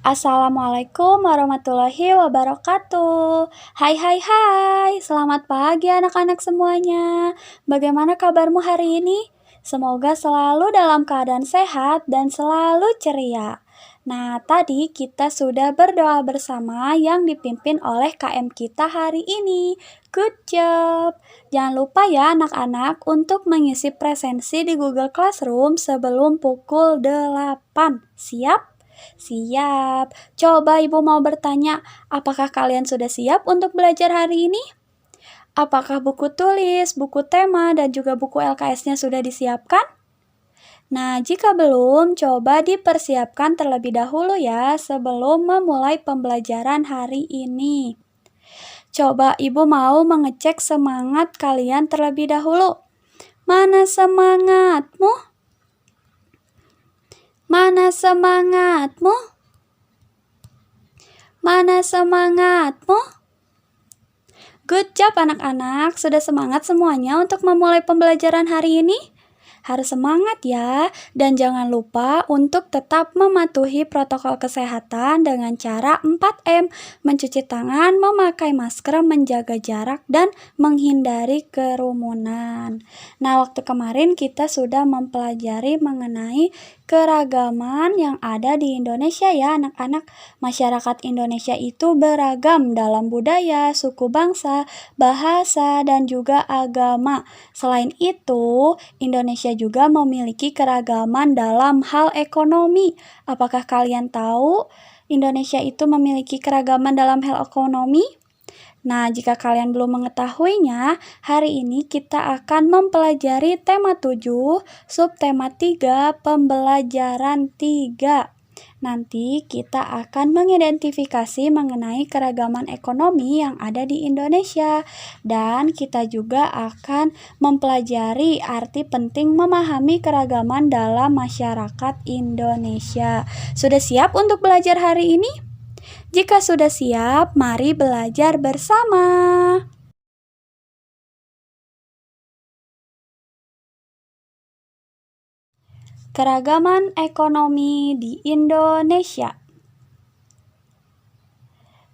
Assalamualaikum warahmatullahi wabarakatuh. Hai hai hai, selamat pagi anak-anak semuanya. Bagaimana kabarmu hari ini? Semoga selalu dalam keadaan sehat dan selalu ceria. Nah, tadi kita sudah berdoa bersama yang dipimpin oleh KM kita hari ini. Good job! Jangan lupa ya anak-anak untuk mengisi presensi di Google Classroom sebelum pukul 8. Siap? Siap. Coba Ibu mau bertanya, apakah kalian sudah siap untuk belajar hari ini? Apakah buku tulis, buku tema, dan juga buku LKS-nya sudah disiapkan? Nah, jika belum, coba dipersiapkan terlebih dahulu ya sebelum memulai pembelajaran hari ini. Coba Ibu mau mengecek semangat kalian terlebih dahulu. Mana semangatmu? Mana semangatmu? Mana semangatmu? Good job anak-anak, sudah semangat semuanya untuk memulai pembelajaran hari ini? Harus semangat ya, dan jangan lupa untuk tetap mematuhi protokol kesehatan dengan cara 4M, mencuci tangan, memakai masker, menjaga jarak, dan menghindari kerumunan. Nah, waktu kemarin kita sudah mempelajari mengenai keragaman yang ada di Indonesia ya anak-anak. Masyarakat Indonesia itu beragam dalam budaya, suku bangsa, bahasa, dan juga agama. Selain itu, Indonesia juga memiliki keragaman dalam hal ekonomi. Apakah kalian tahu Indonesia itu memiliki keragaman dalam hal ekonomi? Nah, jika kalian belum mengetahuinya, hari ini kita akan mempelajari tema 7, subtema 3, pembelajaran 3. Nanti kita akan mengidentifikasi mengenai keragaman ekonomi yang ada di Indonesia. Dan kita juga akan mempelajari arti penting memahami keragaman dalam masyarakat Indonesia. Sudah siap untuk belajar hari ini? Jika sudah siap, mari belajar bersama. Keragaman ekonomi di Indonesia.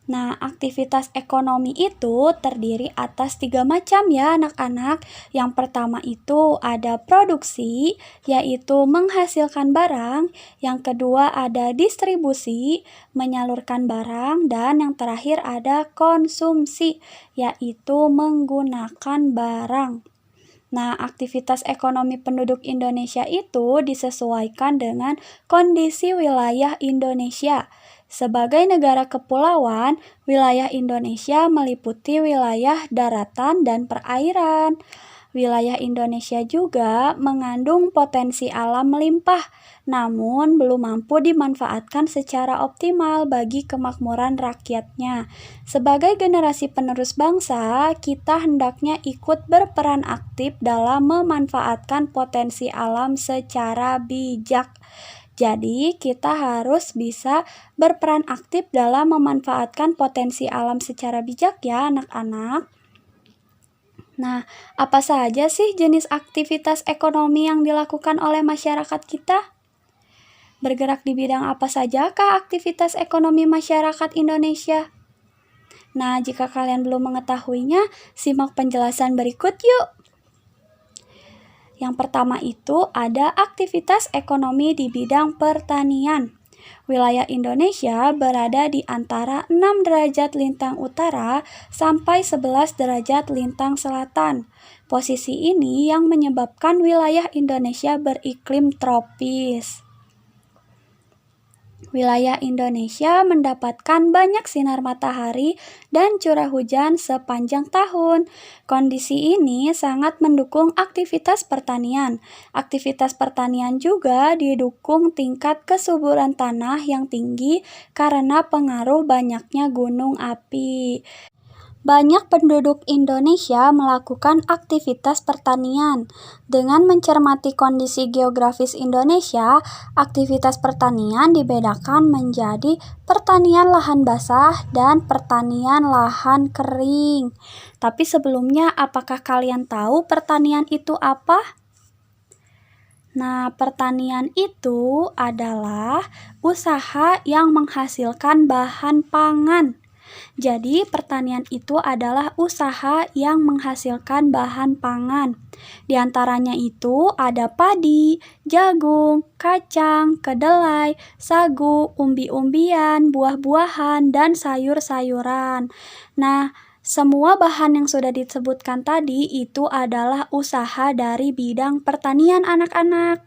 Nah, aktivitas ekonomi itu terdiri atas 3 macam ya anak-anak. Yang pertama itu ada produksi, yaitu menghasilkan barang. Yang kedua ada distribusi, menyalurkan barang. Dan yang terakhir ada konsumsi, yaitu menggunakan barang. Nah, aktivitas ekonomi penduduk Indonesia itu disesuaikan dengan kondisi wilayah Indonesia. Sebagai negara kepulauan, wilayah Indonesia meliputi wilayah daratan dan perairan. Wilayah Indonesia juga mengandung potensi alam melimpah, namun belum mampu dimanfaatkan secara optimal bagi kemakmuran rakyatnya. Sebagai generasi penerus bangsa, kita hendaknya ikut berperan aktif dalam memanfaatkan potensi alam secara bijak. Jadi, kita harus bisa berperan aktif dalam memanfaatkan potensi alam secara bijak ya anak-anak. Nah, apa saja sih jenis aktivitas ekonomi yang dilakukan oleh masyarakat kita? Bergerak di bidang apa sajakah aktivitas ekonomi masyarakat Indonesia? Nah, jika kalian belum mengetahuinya, simak penjelasan berikut yuk. Yang pertama itu ada aktivitas ekonomi di bidang pertanian. Wilayah Indonesia berada di antara 6 derajat lintang utara sampai 11 derajat lintang selatan. Posisi ini yang menyebabkan wilayah Indonesia beriklim tropis. Wilayah Indonesia mendapatkan banyak sinar matahari dan curah hujan sepanjang tahun. Kondisi ini sangat mendukung aktivitas pertanian. Aktivitas pertanian juga didukung tingkat kesuburan tanah yang tinggi karena pengaruh banyaknya gunung api. Banyak penduduk Indonesia melakukan aktivitas pertanian. Dengan mencermati kondisi geografis Indonesia, aktivitas pertanian dibedakan menjadi pertanian lahan basah dan pertanian lahan kering. Tapi sebelumnya, apakah kalian tahu pertanian itu apa? Nah, pertanian itu adalah usaha yang menghasilkan bahan pangan. Jadi, pertanian itu adalah usaha yang menghasilkan bahan pangan. Di antaranya itu ada padi, jagung, kacang, kedelai, sagu, umbi-umbian, buah-buahan, dan sayur-sayuran. Nah, semua bahan yang sudah disebutkan tadi itu adalah usaha dari bidang pertanian anak-anak.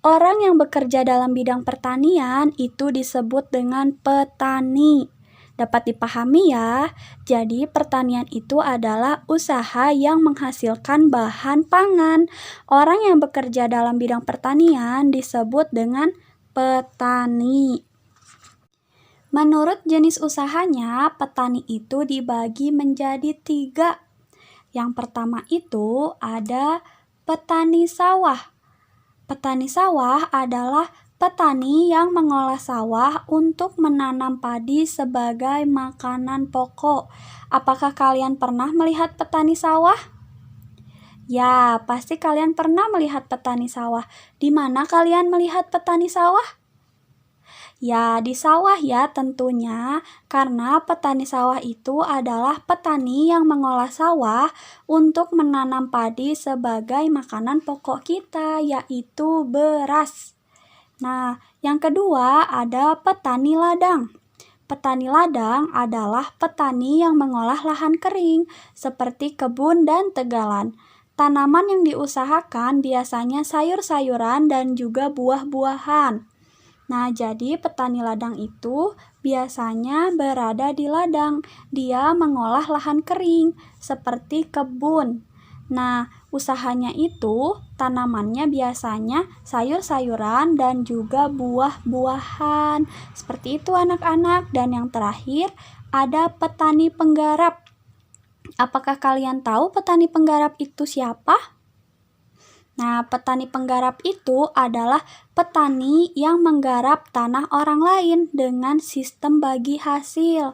Orang yang bekerja dalam bidang pertanian itu disebut dengan petani. Dapat dipahami ya? Jadi pertanian itu adalah usaha yang menghasilkan bahan pangan. Orang yang bekerja dalam bidang pertanian disebut dengan petani. Menurut jenis usahanya, petani itu dibagi menjadi 3. Yang pertama itu ada petani sawah. Petani sawah adalah petani yang mengolah sawah untuk menanam padi sebagai makanan pokok. Apakah kalian pernah melihat petani sawah? Ya, pasti kalian pernah melihat petani sawah. Di mana kalian melihat petani sawah? Ya, di sawah ya tentunya, karena petani sawah itu adalah petani yang mengolah sawah untuk menanam padi sebagai makanan pokok kita, yaitu beras. Nah, yang kedua ada petani ladang. Petani ladang adalah petani yang mengolah lahan kering, seperti kebun dan tegalan. Tanaman yang diusahakan biasanya sayur-sayuran dan juga buah-buahan. Nah, jadi petani ladang itu biasanya berada di ladang. Dia mengolah lahan kering, seperti kebun. Nah, usahanya itu tanamannya biasanya sayur-sayuran dan juga buah-buahan. Seperti itu anak-anak. Dan yang terakhir ada petani penggarap. Apakah kalian tahu petani penggarap itu siapa? Nah, petani penggarap itu adalah petani yang menggarap tanah orang lain dengan sistem bagi hasil.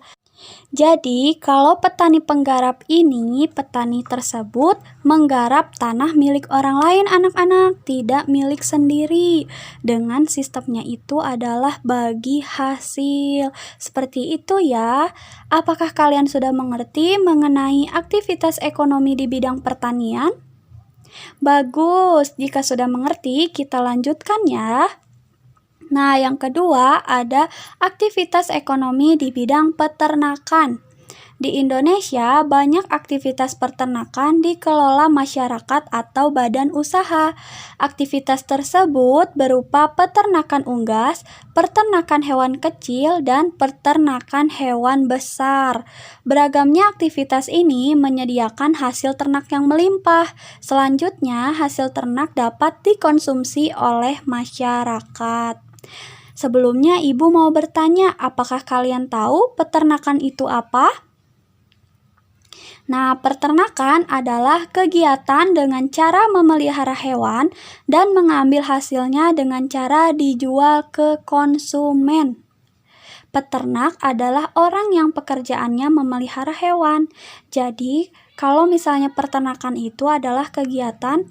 Jadi, kalau petani penggarap ini, petani tersebut menggarap tanah milik orang lain anak-anak, tidak milik sendiri. Dengan sistemnya itu adalah bagi hasil. Seperti itu ya. Apakah kalian sudah mengerti mengenai aktivitas ekonomi di bidang pertanian? Bagus, jika sudah mengerti, kita lanjutkan ya. Nah, yang kedua ada aktivitas ekonomi di bidang peternakan. Di Indonesia, banyak aktivitas peternakan dikelola masyarakat atau badan usaha. Aktivitas tersebut berupa peternakan unggas, peternakan hewan kecil, dan peternakan hewan besar. Beragamnya aktivitas ini menyediakan hasil ternak yang melimpah. Selanjutnya, hasil ternak dapat dikonsumsi oleh masyarakat. Sebelumnya, Ibu mau bertanya, apakah kalian tahu peternakan itu apa? Nah, peternakan adalah kegiatan dengan cara memelihara hewan dan mengambil hasilnya dengan cara dijual ke konsumen. Peternak adalah orang yang pekerjaannya memelihara hewan. Jadi, kalau misalnya peternakan itu adalah kegiatan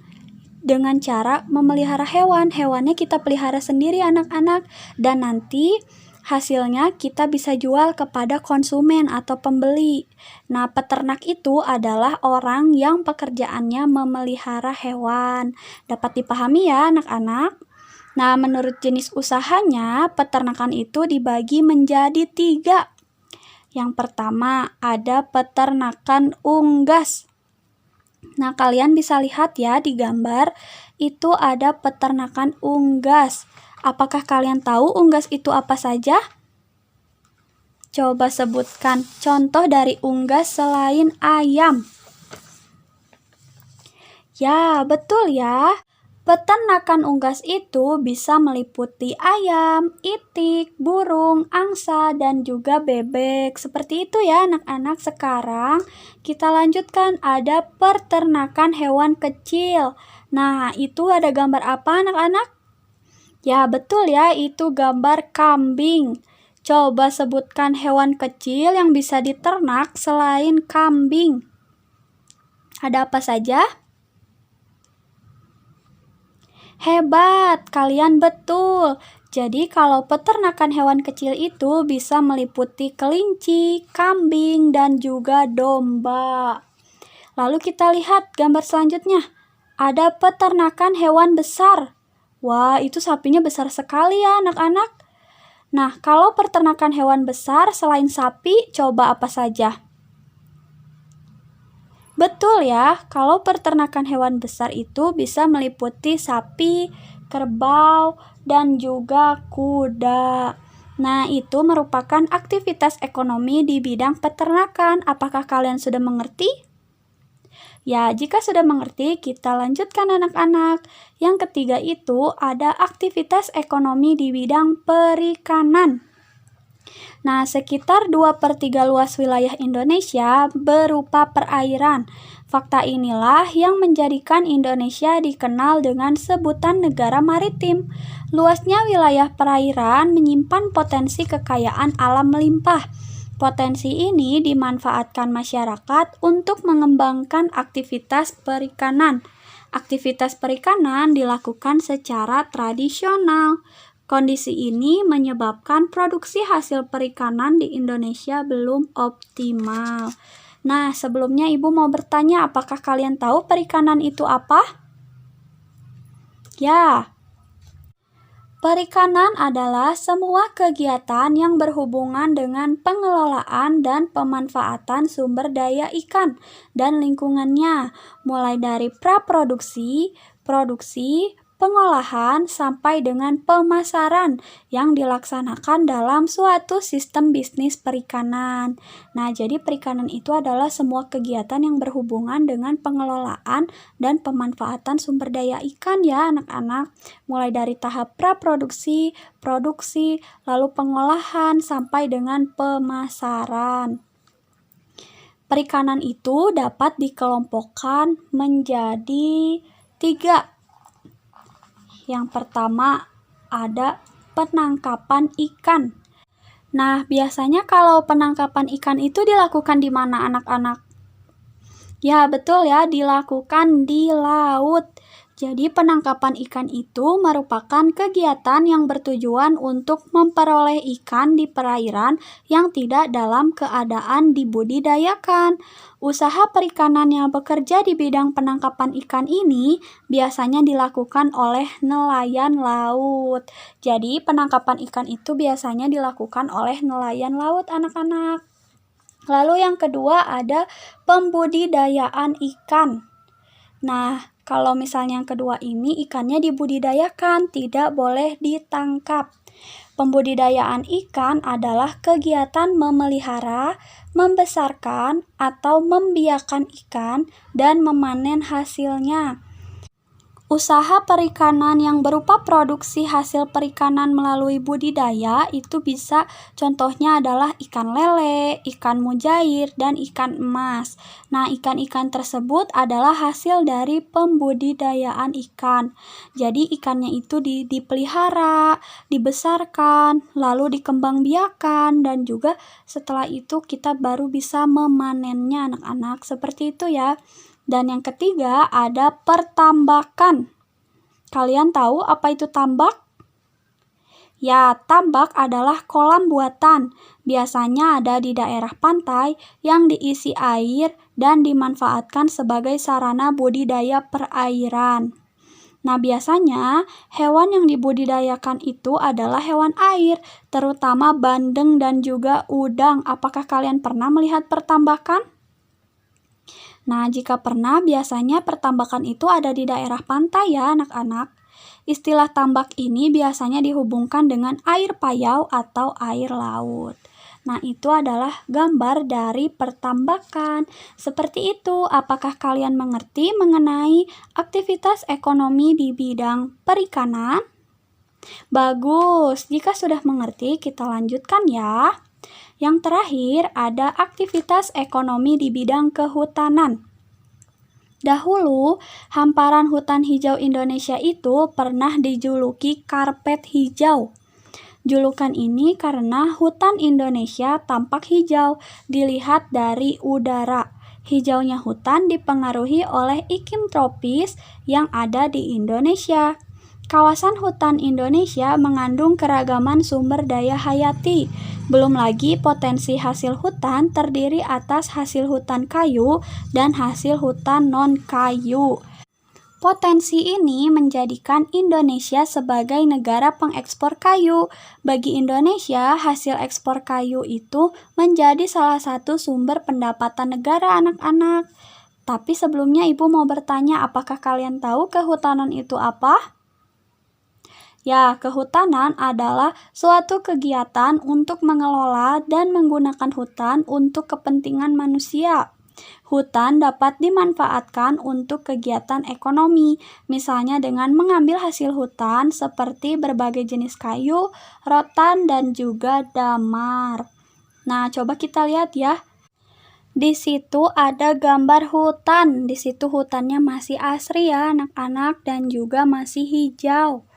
dengan cara memelihara hewan, hewannya kita pelihara sendiri anak-anak, dan nanti hasilnya kita bisa jual kepada konsumen atau pembeli. Nah, peternak itu adalah orang yang pekerjaannya memelihara hewan. Dapat dipahami ya anak-anak? Nah, menurut jenis usahanya, peternakan itu dibagi menjadi 3. Yang pertama, ada peternakan unggas. Nah, kalian bisa lihat ya di gambar, itu ada peternakan unggas. Apakah kalian tahu unggas itu apa saja? Coba sebutkan contoh dari unggas selain ayam. Ya, betul ya. Peternakan unggas itu bisa meliputi ayam, itik, burung, angsa, dan juga bebek. Seperti itu ya anak-anak. Sekarang kita lanjutkan, ada peternakan hewan kecil. Nah, itu ada gambar apa anak-anak? Ya, betul ya, itu gambar kambing. Coba sebutkan hewan kecil yang bisa diternak selain kambing. Ada apa saja? Hebat, kalian betul. Jadi kalau peternakan hewan kecil itu bisa meliputi kelinci, kambing, dan juga domba. Lalu kita lihat gambar selanjutnya. Ada peternakan hewan besar. Wah, itu sapinya besar sekali ya anak-anak. Nah, kalau peternakan hewan besar selain sapi, coba apa saja? Betul ya, kalau peternakan hewan besar itu bisa meliputi sapi, kerbau, dan juga kuda. Nah, itu merupakan aktivitas ekonomi di bidang peternakan. Apakah kalian sudah mengerti? Ya, jika sudah mengerti, kita lanjutkan anak-anak. Yang ketiga itu ada aktivitas ekonomi di bidang perikanan. Nah, sekitar 2/3 luas wilayah Indonesia berupa perairan. Fakta inilah yang menjadikan Indonesia dikenal dengan sebutan negara maritim. Luasnya wilayah perairan menyimpan potensi kekayaan alam melimpah. Potensi ini dimanfaatkan masyarakat untuk mengembangkan aktivitas perikanan. Aktivitas perikanan dilakukan secara tradisional. Kondisi ini menyebabkan produksi hasil perikanan di Indonesia belum optimal. Nah, sebelumnya Ibu mau bertanya, apakah kalian tahu perikanan itu apa? Ya, perikanan adalah semua kegiatan yang berhubungan dengan pengelolaan dan pemanfaatan sumber daya ikan dan lingkungannya, mulai dari praproduksi, produksi, pengolahan, sampai dengan pemasaran yang dilaksanakan dalam suatu sistem bisnis perikanan. Nah, jadi perikanan itu adalah semua kegiatan yang berhubungan dengan pengelolaan dan pemanfaatan sumber daya ikan ya anak-anak, mulai dari tahap praproduksi, produksi, lalu pengolahan, sampai dengan pemasaran. Perikanan itu dapat dikelompokkan menjadi 3. Yang pertama ada penangkapan ikan. Nah, biasanya kalau penangkapan ikan itu dilakukan di mana anak-anak? Ya, betul ya, dilakukan di laut. Jadi penangkapan ikan itu merupakan kegiatan yang bertujuan untuk memperoleh ikan di perairan yang tidak dalam keadaan dibudidayakan. Usaha perikanan yang bekerja di bidang penangkapan ikan ini biasanya dilakukan oleh nelayan laut. Jadi penangkapan ikan itu biasanya dilakukan oleh nelayan laut anak-anak. Lalu yang kedua ada pembudidayaan ikan. Nah, kalau misalnya yang kedua ini ikannya dibudidayakan, tidak boleh ditangkap. Pembudidayaan ikan adalah kegiatan memelihara, membesarkan, atau membiakkan ikan dan memanen hasilnya. Usaha perikanan yang berupa produksi hasil perikanan melalui budidaya itu bisa contohnya adalah ikan lele, ikan mujair, dan ikan emas. Nah, ikan-ikan tersebut adalah hasil dari pembudidayaan ikan. Jadi ikannya itu dipelihara, dibesarkan, lalu dikembangbiakan, dan juga setelah itu kita baru bisa memanennya anak-anak. Seperti itu ya. Dan yang ketiga ada pertambakan. Kalian tahu apa itu tambak? Ya, tambak adalah kolam buatan. Biasanya ada di daerah pantai yang diisi air dan dimanfaatkan sebagai sarana budidaya perairan. Nah, biasanya hewan yang dibudidayakan itu adalah hewan air, terutama bandeng dan juga udang. Apakah kalian pernah melihat pertambakan? Nah, jika pernah, biasanya pertambakan itu ada di daerah pantai ya anak-anak. Istilah tambak ini biasanya dihubungkan dengan air payau atau air laut. Nah, itu adalah gambar dari pertambakan. Seperti itu, apakah kalian mengerti mengenai aktivitas ekonomi di bidang perikanan? Bagus, jika sudah mengerti, kita lanjutkan ya. Yang terakhir ada aktivitas ekonomi di bidang kehutanan. Dahulu, hamparan hutan hijau Indonesia itu pernah dijuluki karpet hijau. Julukan ini karena hutan Indonesia tampak hijau dilihat dari udara. Hijaunya hutan dipengaruhi oleh iklim tropis yang ada di Indonesia. Kawasan hutan Indonesia mengandung keragaman sumber daya hayati. Belum lagi potensi hasil hutan terdiri atas hasil hutan kayu dan hasil hutan non-kayu. Potensi ini menjadikan Indonesia sebagai negara pengekspor kayu. Bagi Indonesia, hasil ekspor kayu itu menjadi salah satu sumber pendapatan negara anak-anak. Tapi sebelumnya Ibu mau bertanya, apakah kalian tahu kehutanan itu apa? Ya, kehutanan adalah suatu kegiatan untuk mengelola dan menggunakan hutan untuk kepentingan manusia. Hutan dapat dimanfaatkan untuk kegiatan ekonomi, misalnya dengan mengambil hasil hutan seperti berbagai jenis kayu, rotan, dan juga damar. Nah, coba kita lihat ya. Di situ ada gambar hutan. Di situ hutannya masih asri ya, anak-anak, dan juga masih hijau.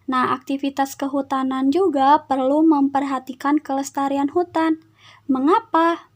Nah, aktivitas kehutanan juga perlu memperhatikan kelestarian hutan. Mengapa?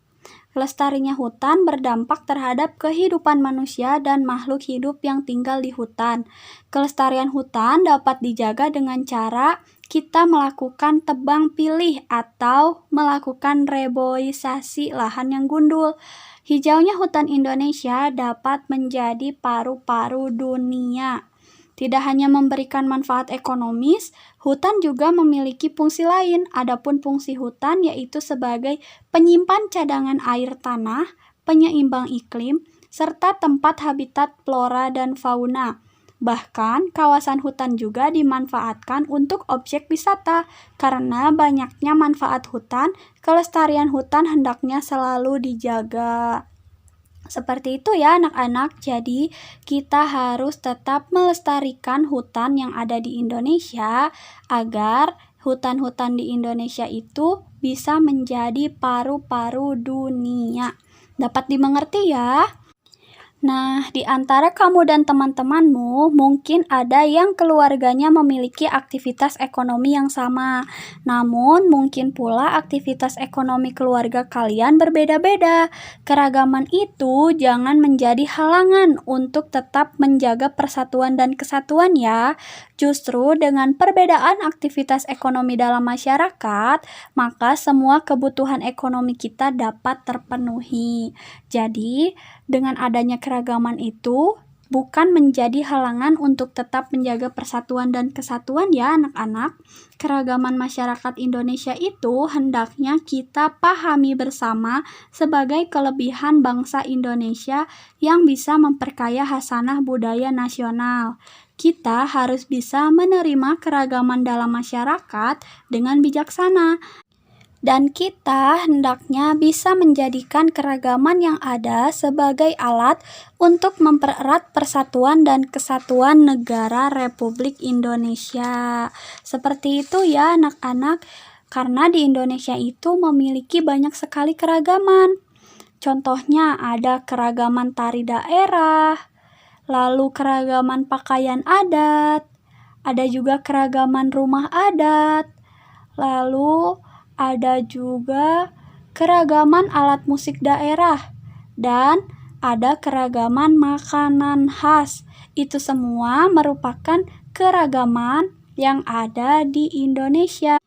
Lestarinya hutan berdampak terhadap kehidupan manusia dan makhluk hidup yang tinggal di hutan. Kelestarian hutan dapat dijaga dengan cara kita melakukan tebang pilih atau melakukan reboisasi lahan yang gundul. Hijaunya hutan Indonesia dapat menjadi paru-paru dunia. Tidak hanya memberikan manfaat ekonomis, hutan juga memiliki fungsi lain. Adapun fungsi hutan yaitu sebagai penyimpan cadangan air tanah, penyeimbang iklim, serta tempat habitat flora dan fauna. Bahkan, kawasan hutan juga dimanfaatkan untuk objek wisata. Karena banyaknya manfaat hutan, kelestarian hutan hendaknya selalu dijaga. Seperti itu ya anak-anak, jadi kita harus tetap melestarikan hutan yang ada di Indonesia agar hutan-hutan di Indonesia itu bisa menjadi paru-paru dunia. Dapat dimengerti ya? Nah, di antara kamu dan teman-temanmu, mungkin ada yang keluarganya memiliki aktivitas ekonomi yang sama. Namun, mungkin pula aktivitas ekonomi keluarga kalian berbeda-beda. Keragaman itu jangan menjadi halangan untuk tetap menjaga persatuan dan kesatuan ya. Justru dengan perbedaan aktivitas ekonomi dalam masyarakat, maka semua kebutuhan ekonomi kita dapat terpenuhi. Jadi, dengan adanya keragaman itu bukan menjadi halangan untuk tetap menjaga persatuan dan kesatuan ya anak-anak. Keragaman masyarakat Indonesia itu hendaknya kita pahami bersama sebagai kelebihan bangsa Indonesia yang bisa memperkaya hasanah budaya nasional. Kita harus bisa menerima keragaman dalam masyarakat dengan bijaksana. Dan kita hendaknya bisa menjadikan keragaman yang ada sebagai alat untuk mempererat persatuan dan kesatuan negara Republik Indonesia. Seperti itu ya anak-anak, karena di Indonesia itu memiliki banyak sekali keragaman. Contohnya ada keragaman tari daerah, lalu keragaman pakaian adat, ada juga keragaman rumah adat, lalu ada juga keragaman alat musik daerah, dan ada keragaman makanan khas. Itu semua merupakan keragaman yang ada di Indonesia.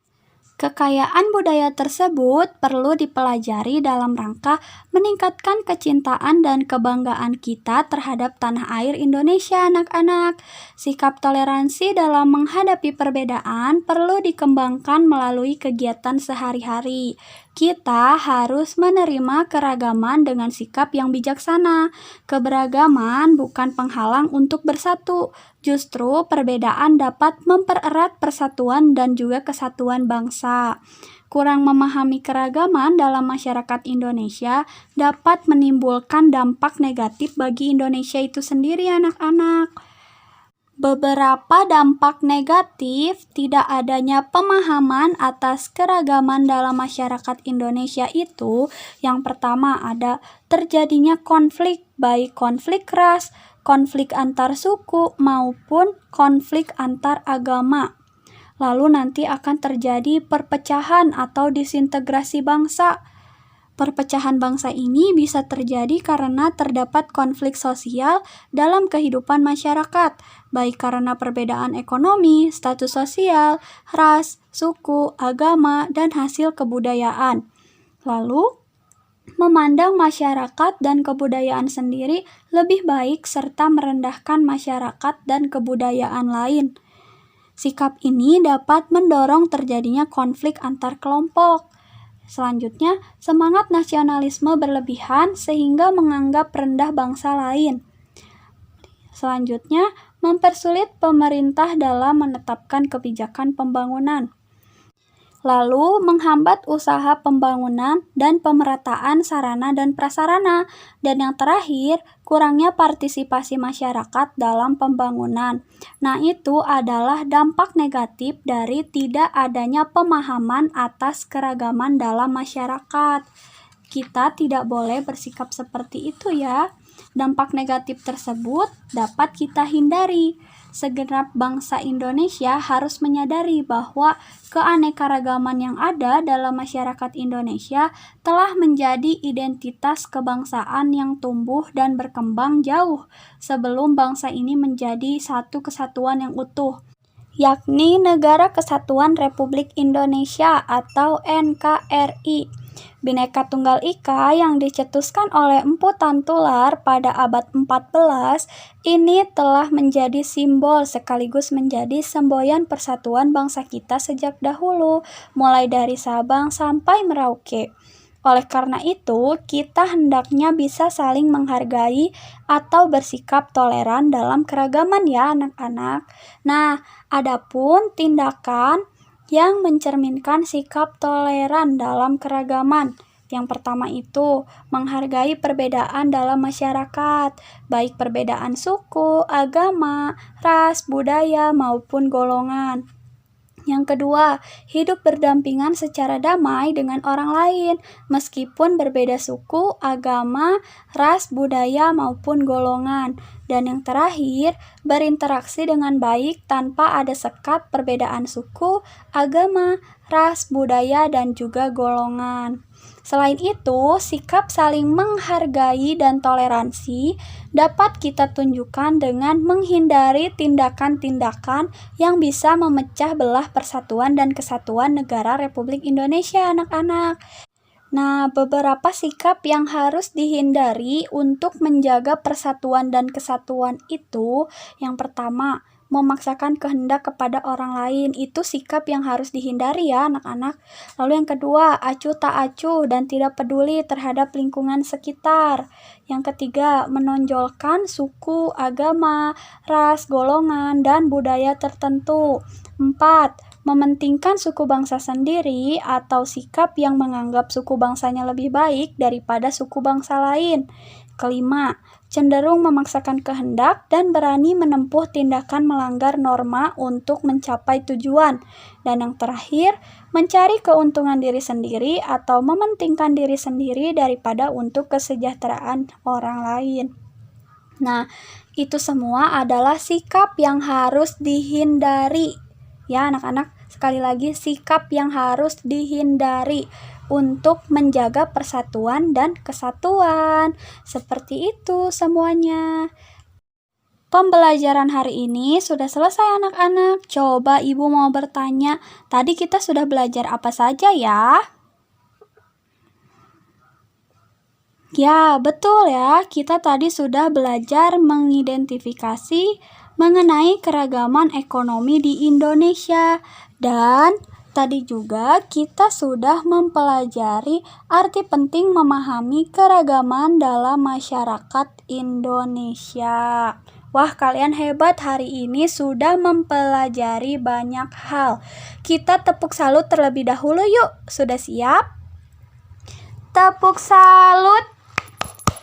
Kekayaan budaya tersebut perlu dipelajari dalam rangka meningkatkan kecintaan dan kebanggaan kita terhadap tanah air Indonesia, anak-anak. Sikap toleransi dalam menghadapi perbedaan perlu dikembangkan melalui kegiatan sehari-hari. Kita harus menerima keragaman dengan sikap yang bijaksana. Keberagaman bukan penghalang untuk bersatu. Justru perbedaan dapat mempererat persatuan dan juga kesatuan bangsa. Kurang memahami keragaman dalam masyarakat Indonesia dapat menimbulkan dampak negatif bagi Indonesia itu sendiri, anak-anak. Beberapa dampak negatif tidak adanya pemahaman atas keragaman dalam masyarakat Indonesia itu, yang pertama ada terjadinya konflik, baik konflik ras, konflik antar suku, maupun konflik antar agama. Lalu nanti akan terjadi perpecahan atau disintegrasi bangsa. Perpecahan bangsa ini bisa terjadi karena terdapat konflik sosial dalam kehidupan masyarakat, baik karena perbedaan ekonomi, status sosial, ras, suku, agama, dan hasil kebudayaan. Lalu, memandang masyarakat dan kebudayaan sendiri lebih baik serta merendahkan masyarakat dan kebudayaan lain. Sikap ini dapat mendorong terjadinya konflik antar kelompok. Selanjutnya, semangat nasionalisme berlebihan sehingga menganggap rendah bangsa lain. Selanjutnya, mempersulit pemerintah dalam menetapkan kebijakan pembangunan. Lalu, menghambat usaha pembangunan dan pemerataan sarana dan prasarana. Dan yang terakhir, kurangnya partisipasi masyarakat dalam pembangunan. Nah, itu adalah dampak negatif dari tidak adanya pemahaman atas keragaman dalam masyarakat. Kita tidak boleh bersikap seperti itu ya. Dampak negatif tersebut dapat kita hindari. Segenap bangsa Indonesia harus menyadari bahwa keanekaragaman yang ada dalam masyarakat Indonesia telah menjadi identitas kebangsaan yang tumbuh dan berkembang jauh sebelum bangsa ini menjadi satu kesatuan yang utuh, yakni Negara Kesatuan Republik Indonesia atau NKRI. Bhinneka Tunggal Ika yang dicetuskan oleh Empu Tantular pada abad 14 ini telah menjadi simbol sekaligus menjadi semboyan persatuan bangsa kita sejak dahulu, mulai dari Sabang sampai Merauke. Oleh karena itu, kita hendaknya bisa saling menghargai atau bersikap toleran dalam keragaman ya anak-anak. Nah, adapun tindakan yang mencerminkan sikap toleran dalam keragaman. Yang pertama itu, menghargai perbedaan dalam masyarakat, baik perbedaan suku, agama, ras, budaya, maupun golongan. Yang kedua, hidup berdampingan secara damai dengan orang lain, meskipun berbeda suku, agama, ras, budaya, maupun golongan. Dan yang terakhir, berinteraksi dengan baik tanpa ada sekat perbedaan suku, agama, ras, budaya, dan juga golongan. Selain itu, sikap saling menghargai dan toleransi dapat kita tunjukkan dengan menghindari tindakan-tindakan yang bisa memecah belah persatuan dan kesatuan negara Republik Indonesia, anak-anak. Nah, beberapa sikap yang harus dihindari untuk menjaga persatuan dan kesatuan itu, yang pertama, memaksakan kehendak kepada orang lain. Itu sikap yang harus dihindari ya anak-anak. Lalu yang kedua, acuh tak acuh dan tidak peduli terhadap lingkungan sekitar. Yang ketiga, menonjolkan suku, agama, ras, golongan, dan budaya tertentu. 4. Mementingkan suku bangsa sendiri atau sikap yang menganggap suku bangsanya lebih baik daripada suku bangsa lain. Kelima, cenderung memaksakan kehendak dan berani menempuh tindakan melanggar norma untuk mencapai tujuan. Dan yang terakhir, mencari keuntungan diri sendiri atau mementingkan diri sendiri daripada untuk kesejahteraan orang lain. Nah, itu semua adalah sikap yang harus dihindari. Ya anak-anak, sekali lagi sikap yang harus dihindari untuk menjaga persatuan dan kesatuan. Seperti itu semuanya. Pembelajaran hari ini sudah selesai anak-anak. Coba ibu mau bertanya, tadi kita sudah belajar apa saja ya? Ya, betul ya. Kita tadi sudah belajar mengidentifikasi mengenai keragaman ekonomi di Indonesia. Dan tadi juga kita sudah mempelajari arti penting memahami keragaman dalam masyarakat Indonesia. Wah, kalian hebat hari ini sudah mempelajari banyak hal. Kita tepuk salut terlebih dahulu yuk. Sudah siap? Tepuk salut.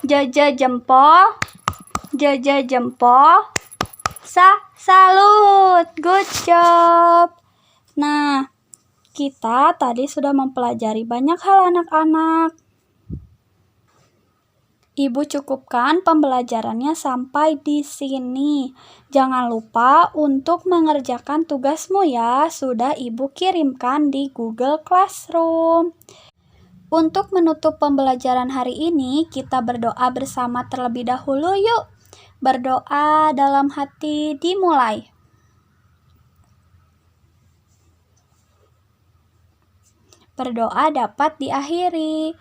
Jaja jempol. Jaja jempol. Salut. Good job. Nah, kita tadi sudah mempelajari banyak hal anak-anak. Ibu cukupkan pembelajarannya sampai di sini. Jangan lupa untuk mengerjakan tugasmu ya. Sudah Ibu kirimkan di Google Classroom. Untuk menutup pembelajaran hari ini, kita berdoa bersama terlebih dahulu yuk. Berdoa dalam hati dimulai. Berdoa dapat diakhiri.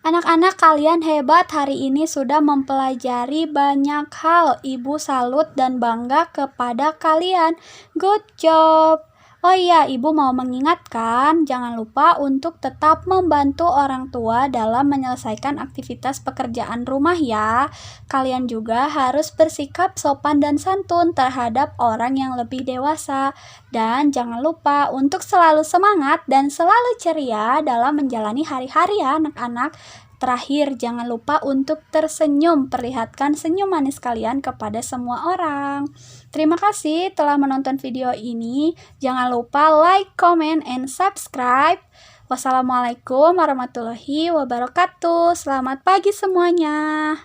Anak-anak kalian hebat, hari ini sudah mempelajari banyak hal. Ibu salut dan bangga kepada kalian. Good job. Oh iya, Ibu mau mengingatkan, jangan lupa untuk tetap membantu orang tua dalam menyelesaikan aktivitas pekerjaan rumah ya. Kalian juga harus bersikap sopan dan santun terhadap orang yang lebih dewasa. Dan jangan lupa untuk selalu semangat dan selalu ceria dalam menjalani hari-hari ya anak-anak. Terakhir, jangan lupa untuk tersenyum. Perlihatkan senyum manis kalian kepada semua orang. Terima kasih telah menonton video ini. Jangan lupa like, comment, and subscribe. Wassalamualaikum warahmatullahi wabarakatuh. Selamat pagi semuanya.